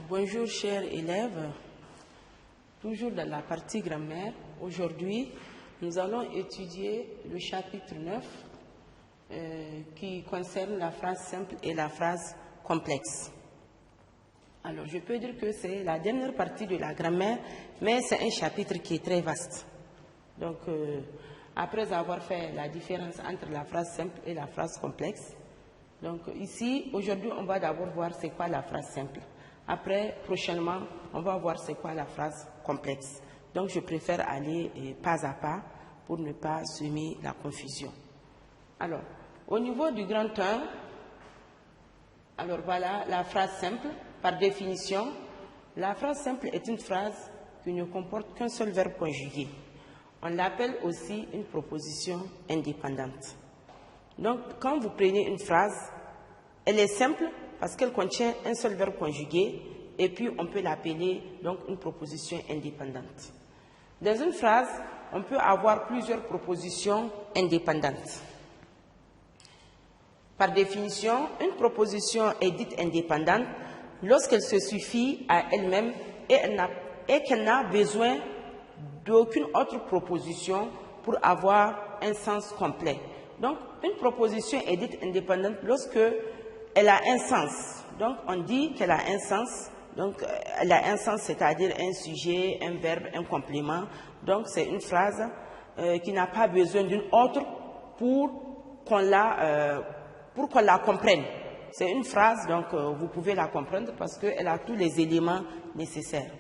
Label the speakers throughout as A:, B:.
A: Bonjour chers élèves, toujours dans la partie grammaire. Aujourd'hui, nous allons étudier le chapitre 9 qui concerne la phrase simple et la phrase complexe. Alors, je peux dire que c'est la dernière partie de la grammaire, mais c'est un chapitre qui est très vaste. Donc, après avoir fait la différence entre la phrase simple et la phrase complexe, donc ici, aujourd'hui, on va d'abord voir c'est quoi la phrase simple. Après, prochainement, on va voir c'est quoi la phrase complexe. Donc, je préfère aller pas à pas pour ne pas semer la confusion. Alors, au niveau du grand 1, alors voilà la phrase simple. Par définition, la phrase simple est une phrase qui ne comporte qu'un seul verbe conjugué. On l'appelle aussi une proposition indépendante. Donc, quand vous prenez une phrase, elle est simple parce qu'elle contient un seul verbe conjugué et puis on peut l'appeler donc une proposition indépendante. Dans une phrase, on peut avoir plusieurs propositions indépendantes. Par définition, une proposition est dite indépendante lorsqu'elle se suffit à elle-même et qu'elle n'a besoin d'aucune autre proposition pour avoir un sens complet. Donc, une proposition est dite indépendante lorsque elle a un sens. Donc, on dit qu'elle a un sens. Donc, elle a un sens, c'est-à-dire un sujet, un verbe, un complément. Donc, c'est une phrase qui n'a pas besoin d'une autre pour qu'on la comprenne. C'est une phrase, donc vous pouvez la comprendre parce qu'elle a tous les éléments nécessaires.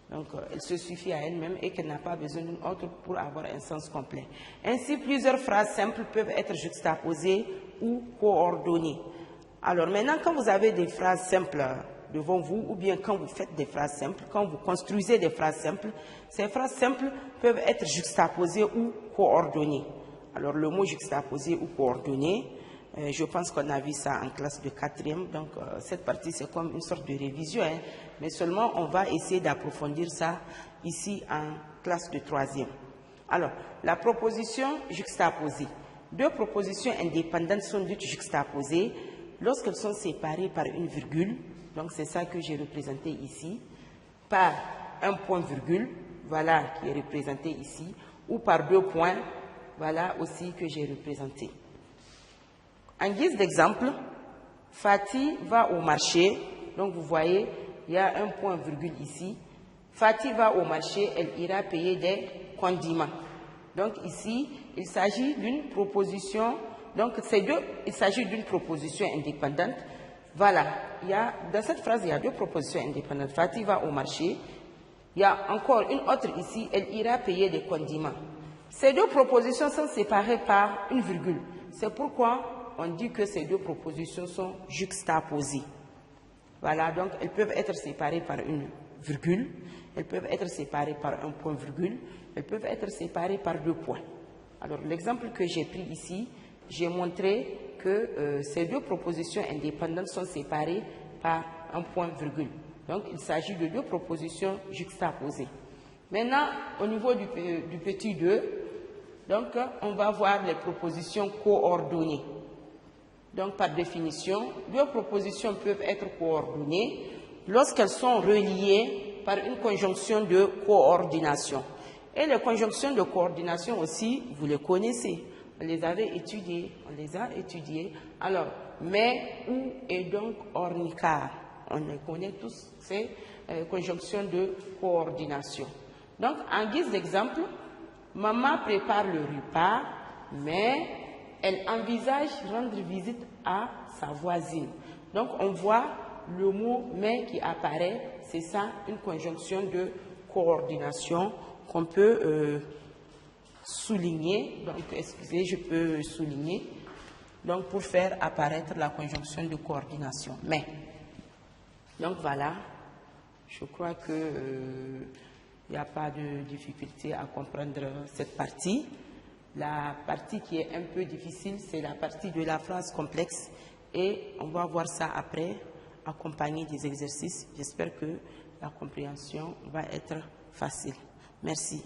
A: Donc, elle se suffit à elle-même et qu'elle n'a pas besoin d'une autre pour avoir un sens complet. Ainsi, plusieurs phrases simples peuvent être juxtaposées ou coordonnées. Alors maintenant, quand vous avez des phrases simples devant vous, ou bien quand vous faites des phrases simples, quand vous construisez des phrases simples, ces phrases simples peuvent être juxtaposées ou coordonnées. Alors le mot juxtaposé ou coordonné, je pense qu'on a vu ça en classe de 4e, donc cette partie c'est comme une sorte de révision, hein, mais seulement on va essayer d'approfondir ça ici en classe de 3e. Alors, la proposition juxtaposée. Deux propositions indépendantes sont dites juxtaposées lorsqu'elles sont séparées par une virgule, donc c'est ça que j'ai représenté ici, par un point-virgule, voilà qui est représenté ici, ou par deux points, voilà aussi que j'ai représenté. En guise d'exemple, Fatih va au marché, donc vous voyez, il y a un point-virgule ici. Fatih va au marché, elle ira payer des condiments. Donc ici, il s'agit d'une proposition, donc il s'agit d'une proposition indépendante. Voilà, dans cette phrase, il y a deux propositions indépendantes. Fatih va au marché, il y a encore une autre ici, elle ira payer des condiments. Ces deux propositions sont séparées par une virgule. C'est pourquoi on dit que ces deux propositions sont juxtaposées. Voilà, donc elles peuvent être séparées par une virgule, elles peuvent être séparées par un point-virgule, elles peuvent être séparées par deux points. Alors, l'exemple que j'ai pris ici, j'ai montré que ces deux propositions indépendantes sont séparées par un point-virgule. Donc, il s'agit de deux propositions juxtaposées. Maintenant, au niveau du petit 2, donc, on va voir les propositions coordonnées. Donc, par définition, deux propositions peuvent être coordonnées lorsqu'elles sont reliées par une conjonction de coordination. Et les conjonctions de coordination aussi, vous les connaissez. On les avait étudiées, on les a étudiées. Alors, mais, où et donc, ornicar. On les connaît tous, ces conjonctions de coordination. Donc, en guise d'exemple, maman prépare le repas, mais elle envisage rendre visite à sa voisine. Donc, on voit le mot « mais » qui apparaît, c'est ça, une conjonction de coordination qu'on peut souligner. Donc, excusez, je peux souligner. Donc, pour faire apparaître la conjonction de coordination. Mais. Donc, voilà. Je crois que il n'y a pas de difficulté à comprendre cette partie. La partie qui est un peu difficile, c'est la partie de la phrase complexe et on va voir ça après, accompagné des exercices. J'espère que la compréhension va être facile. Merci.